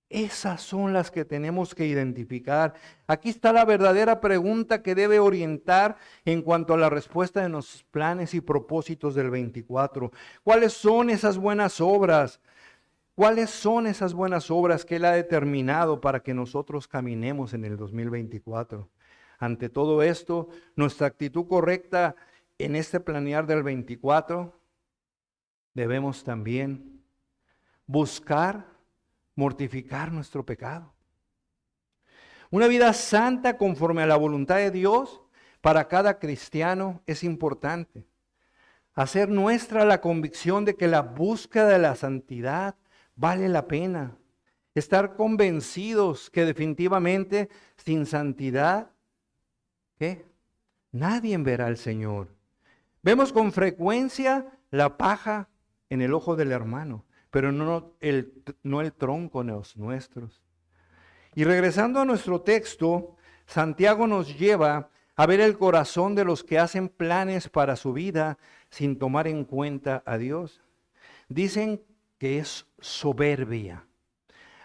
Esas son las que tenemos que identificar. Aquí está la verdadera pregunta que debe orientar en cuanto a la respuesta de nuestros planes y propósitos del 24. ¿Cuáles son esas buenas obras? ¿Cuáles son esas buenas obras que Él ha determinado para que nosotros caminemos en el 2024? Ante todo esto, nuestra actitud correcta en este planear del 24, debemos también buscar mortificar nuestro pecado. Una vida santa conforme a la voluntad de Dios para cada cristiano es importante. Hacer nuestra la convicción de que la búsqueda de la santidad vale la pena. Estar convencidos que definitivamente sin santidad, ¿qué? Nadie verá al Señor. Vemos con frecuencia la paja en el ojo del hermano, pero no el tronco en los nuestros. Y regresando a nuestro texto, Santiago nos lleva a ver el corazón de los que hacen planes para su vida sin tomar en cuenta a Dios. Dicen que es soberbia.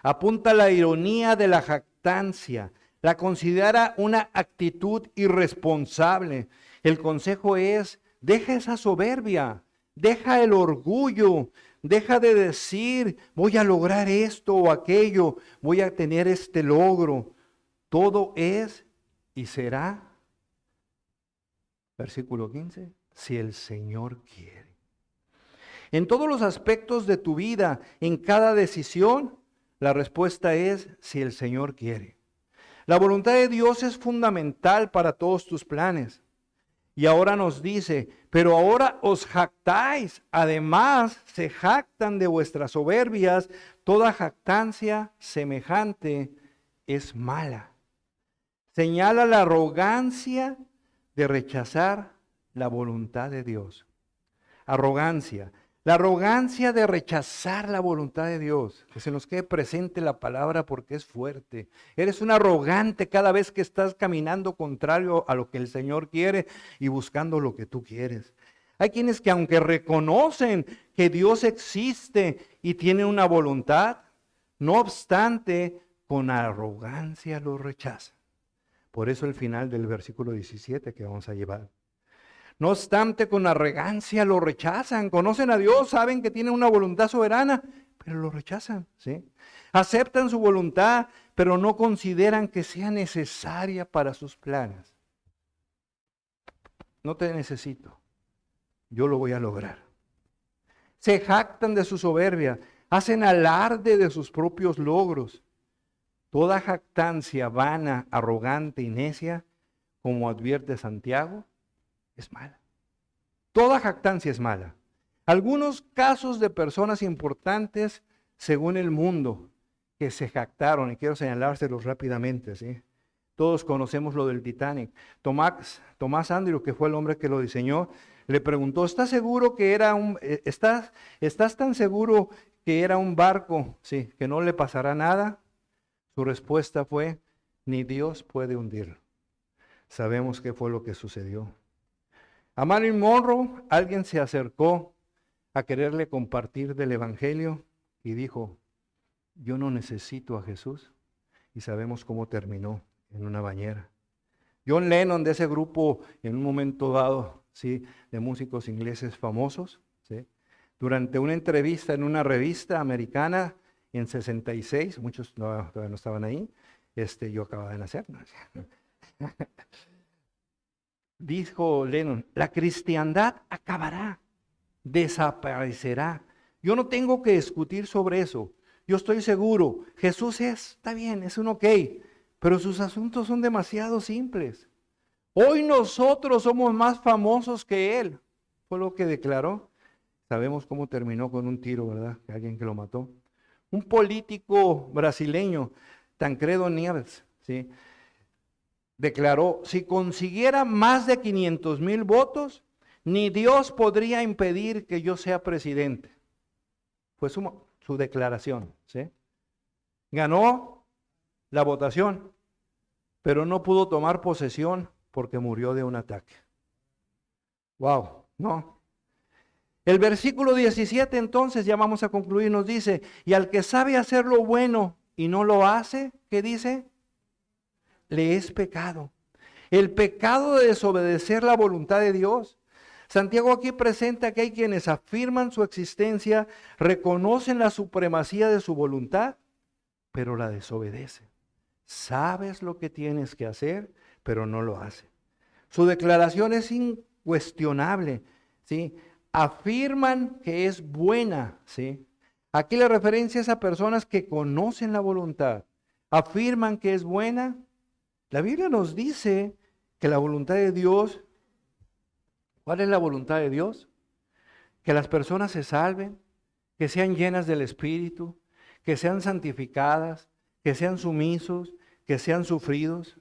Apunta a la ironía de la jactancia. La considera una actitud irresponsable. El consejo es, deja esa soberbia, deja el orgullo, deja de decir, voy a lograr esto o aquello, voy a tener este logro. Todo es y será, versículo 15, si el Señor quiere. En todos los aspectos de tu vida, en cada decisión, la respuesta es si el Señor quiere. La voluntad de Dios es fundamental para todos tus planes. Y ahora nos dice, pero ahora os jactáis, además se jactan de vuestras soberbias, toda jactancia semejante es mala. Señala la arrogancia de rechazar la voluntad de Dios. Arrogancia. La arrogancia de rechazar la voluntad de Dios. Que se nos quede presente la palabra porque es fuerte. Eres un arrogante cada vez que estás caminando contrario a lo que el Señor quiere y buscando lo que tú quieres. Hay quienes que aunque reconocen que Dios existe y tiene una voluntad, no obstante, con arrogancia lo rechazan. Por eso el final del versículo 17 que vamos a llevar. No obstante, con arrogancia lo rechazan. Conocen a Dios, saben que tiene una voluntad soberana, pero lo rechazan, ¿sí? Aceptan su voluntad, pero no consideran que sea necesaria para sus planes. No te necesito, yo lo voy a lograr. Se jactan de su soberbia, hacen alarde de sus propios logros. Toda jactancia vana, arrogante y necia, como advierte Santiago, es mala. Toda jactancia es mala. Algunos casos de personas importantes según el mundo que se jactaron, y quiero señalárselos rápidamente, ¿sí? Todos conocemos lo del Titanic. Tomás Andrew, que fue el hombre que lo diseñó, le preguntó, ¿estás seguro que era estás tan seguro que era un barco, sí, que no le pasará nada? Su respuesta fue, ni Dios puede hundirlo. Sabemos qué fue lo que sucedió. A Marilyn Monroe, alguien se acercó a quererle compartir del Evangelio y dijo, yo no necesito a Jesús. Y sabemos cómo terminó, en una bañera. John Lennon, de ese grupo en un momento dado, ¿sí?, de músicos ingleses famosos, ¿sí?, durante una entrevista en una revista americana en 66, muchos todavía no estaban ahí, yo acababa de nacer, ¿no? Dijo Lennon, la cristiandad acabará, desaparecerá. Yo no tengo que discutir sobre eso. Yo estoy seguro, Jesús está bien, es un ok, pero sus asuntos son demasiado simples. Hoy nosotros somos más famosos que Él, fue lo que declaró. Sabemos cómo terminó, con un tiro, ¿verdad? Alguien que lo mató. Un político brasileño, Tancredo Neves, ¿sí?, declaró, si consiguiera más de 500,000 votos, ni Dios podría impedir que yo sea presidente. Fue su declaración, ¿sí? Ganó la votación, pero no pudo tomar posesión porque murió de un ataque. Wow, no. El versículo 17, entonces, ya vamos a concluir, nos dice, y al que sabe hacer lo bueno y no lo hace, ¿qué dice? Le es pecado. El pecado de desobedecer la voluntad de Dios. Santiago aquí presenta que hay quienes afirman su existencia, reconocen la supremacía de su voluntad, pero la desobedecen. Sabes lo que tienes que hacer, pero no lo haces. Su declaración es incuestionable, ¿sí? Afirman que es buena, ¿sí? Aquí la referencia es a personas que conocen la voluntad. Afirman que es buena. La Biblia nos dice que la voluntad de Dios, ¿cuál es la voluntad de Dios? Que las personas se salven, que sean llenas del Espíritu, que sean santificadas, que sean sumisos, que sean sufridos.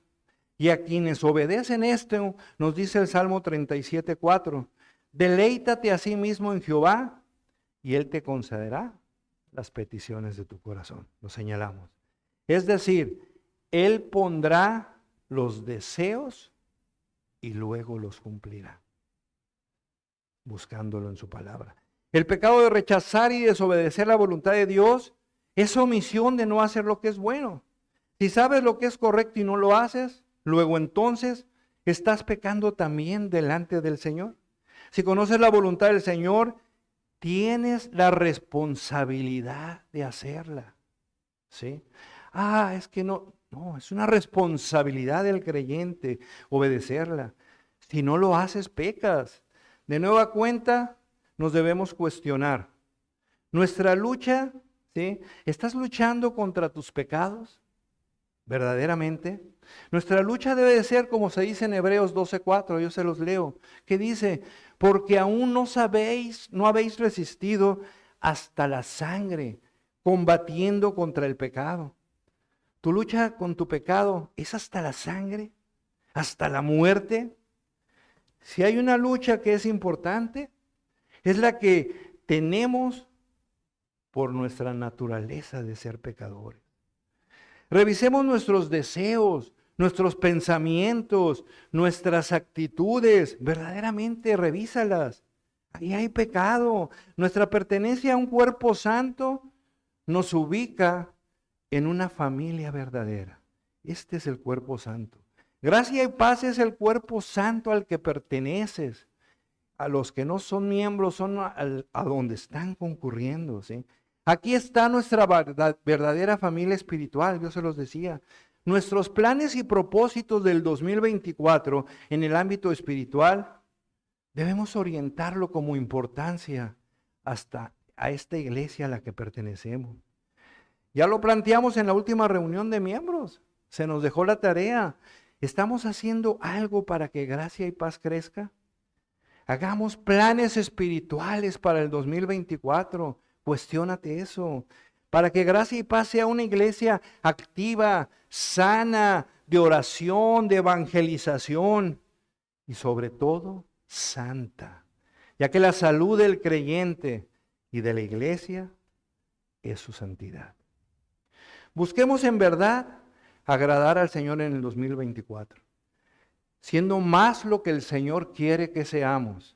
Y a quienes obedecen esto, nos dice el Salmo 37:4, deleítate a sí mismo en Jehová y Él te concederá las peticiones de tu corazón. Lo señalamos. Es decir, Él pondrá los deseos y luego los cumplirá, buscándolo en su palabra. El pecado de rechazar y desobedecer la voluntad de Dios es omisión de no hacer lo que es bueno. Si sabes lo que es correcto y no lo haces, luego entonces estás pecando también delante del Señor. Si conoces la voluntad del Señor, tienes la responsabilidad de hacerla. ¿Sí? Es que no, es una responsabilidad del creyente obedecerla. Si no lo haces, pecas. De nueva cuenta, nos debemos cuestionar. Nuestra lucha, ¿sí?, ¿estás luchando contra tus pecados? ¿Verdaderamente? Nuestra lucha debe de ser, como se dice en Hebreos 12:4, yo se los leo, que dice, porque aún no habéis resistido hasta la sangre, combatiendo contra el pecado. Tu lucha con tu pecado es hasta la sangre, hasta la muerte. Si hay una lucha que es importante, es la que tenemos por nuestra naturaleza de ser pecadores. Revisemos nuestros deseos, nuestros pensamientos, nuestras actitudes. Verdaderamente revísalas. Ahí hay pecado. Nuestra pertenencia a un cuerpo santo nos ubica en una familia verdadera. Este es el cuerpo santo. Gracia y paz es el cuerpo santo al que perteneces. A los que no son miembros son a donde están concurriendo, ¿sí? Aquí está nuestra verdadera familia espiritual, yo se los decía. Nuestros planes y propósitos del 2024 en el ámbito espiritual, debemos orientarlo como importancia hasta a esta iglesia a la que pertenecemos. Ya lo planteamos en la última reunión de miembros, se nos dejó la tarea. ¿Estamos haciendo algo para que gracia y paz crezca? Hagamos planes espirituales para el 2024. Cuestiónate eso. Para que gracia y paz sea una iglesia activa, sana, de oración, de evangelización y sobre todo santa. Ya que la salud del creyente y de la iglesia es su santidad. Busquemos en verdad agradar al Señor en el 2024. Siendo más lo que el Señor quiere que seamos.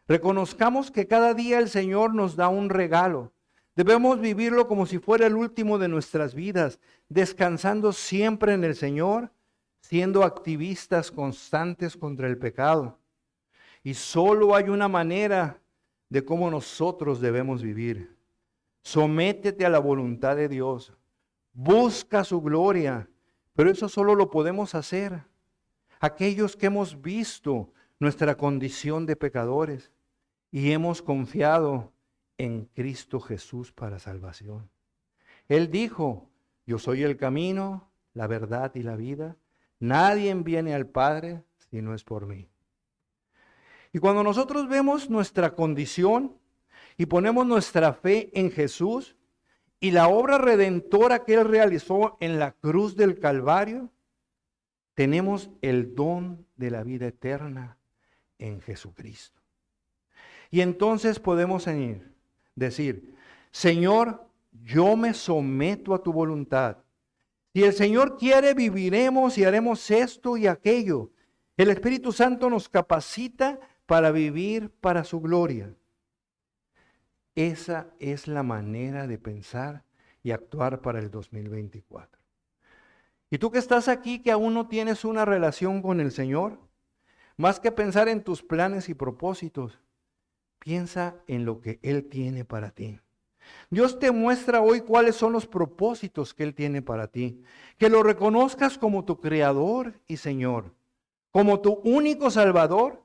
Reconozcamos que cada día el Señor nos da un regalo. Debemos vivirlo como si fuera el último de nuestras vidas, descansando siempre en el Señor, siendo activistas constantes contra el pecado. Y solo hay una manera de cómo nosotros debemos vivir. Sométete a la voluntad de Dios. Busca su gloria. Pero eso solo lo podemos hacer aquellos que hemos visto nuestra condición de pecadores y hemos confiado en Cristo Jesús para salvación. Él dijo, yo soy el camino, la verdad y la vida. Nadie viene al Padre si no es por mí. Y cuando nosotros vemos nuestra condición y ponemos nuestra fe en Jesús y la obra redentora que Él realizó en la cruz del Calvario, tenemos el don de la vida eterna en Jesucristo. Y entonces podemos decir, Señor, yo me someto a tu voluntad. Si el Señor quiere, viviremos y haremos esto y aquello. El Espíritu Santo nos capacita para vivir para su gloria. Esa es la manera de pensar y actuar para el 2024. Y tú que estás aquí, que aún no tienes una relación con el Señor, más que pensar en tus planes y propósitos, piensa en lo que Él tiene para ti. Dios te muestra hoy cuáles son los propósitos que Él tiene para ti. Que lo reconozcas como tu Creador y Señor, como tu único Salvador,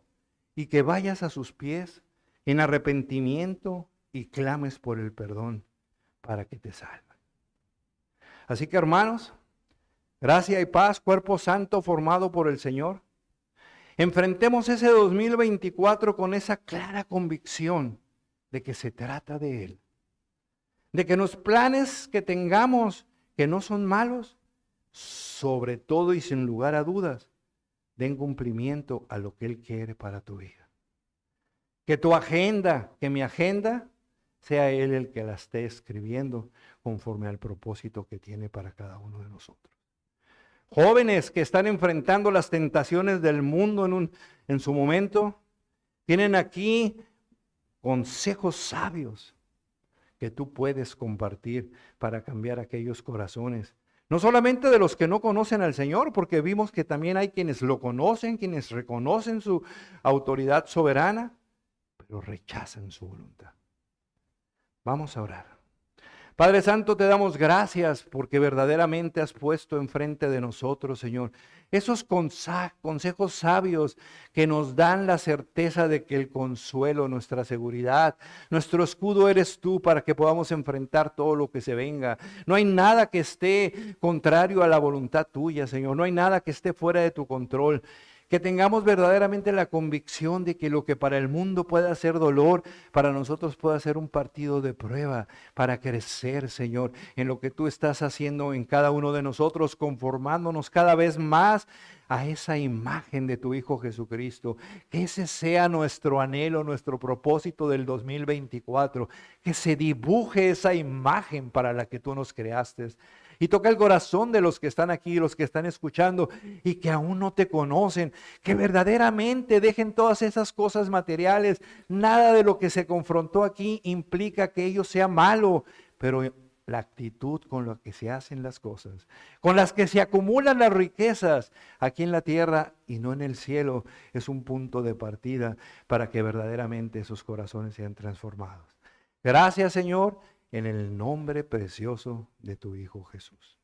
y que vayas a sus pies en arrepentimiento y clames por el perdón para que te salve. Así que, hermanos, gracia y paz, cuerpo santo formado por el Señor. Enfrentemos ese 2024 con esa clara convicción de que se trata de Él. De que los planes que tengamos, que no son malos, sobre todo y sin lugar a dudas, den cumplimiento a lo que Él quiere para tu vida. Que tu agenda, que mi agenda, sea Él el que la esté escribiendo conforme al propósito que tiene para cada uno de nosotros. Jóvenes que están enfrentando las tentaciones del mundo en su momento, tienen aquí consejos sabios que tú puedes compartir para cambiar aquellos corazones. No solamente de los que no conocen al Señor, porque vimos que también hay quienes lo conocen, quienes reconocen su autoridad soberana, pero rechazan su voluntad. Vamos a orar. Padre Santo, te damos gracias porque verdaderamente has puesto enfrente de nosotros, Señor, esos consejos sabios que nos dan la certeza de que el consuelo, nuestra seguridad, nuestro escudo eres tú para que podamos enfrentar todo lo que se venga. No hay nada que esté contrario a la voluntad tuya, Señor. No hay nada que esté fuera de tu control. Que tengamos verdaderamente la convicción de que lo que para el mundo pueda ser dolor, para nosotros pueda ser un partido de prueba para crecer, Señor, en lo que tú estás haciendo en cada uno de nosotros, conformándonos cada vez más a esa imagen de tu Hijo Jesucristo. Que ese sea nuestro anhelo, nuestro propósito del 2024. Que se dibuje esa imagen para la que tú nos creaste. Y toca el corazón de los que están aquí, los que están escuchando y que aún no te conocen. Que verdaderamente dejen todas esas cosas materiales. Nada de lo que se confrontó aquí implica que ello sea malo, pero la actitud con la que se hacen las cosas, con las que se acumulan las riquezas aquí en la tierra y no en el cielo, es un punto de partida para que verdaderamente esos corazones sean transformados. Gracias, Señor, en el nombre precioso de tu Hijo Jesús.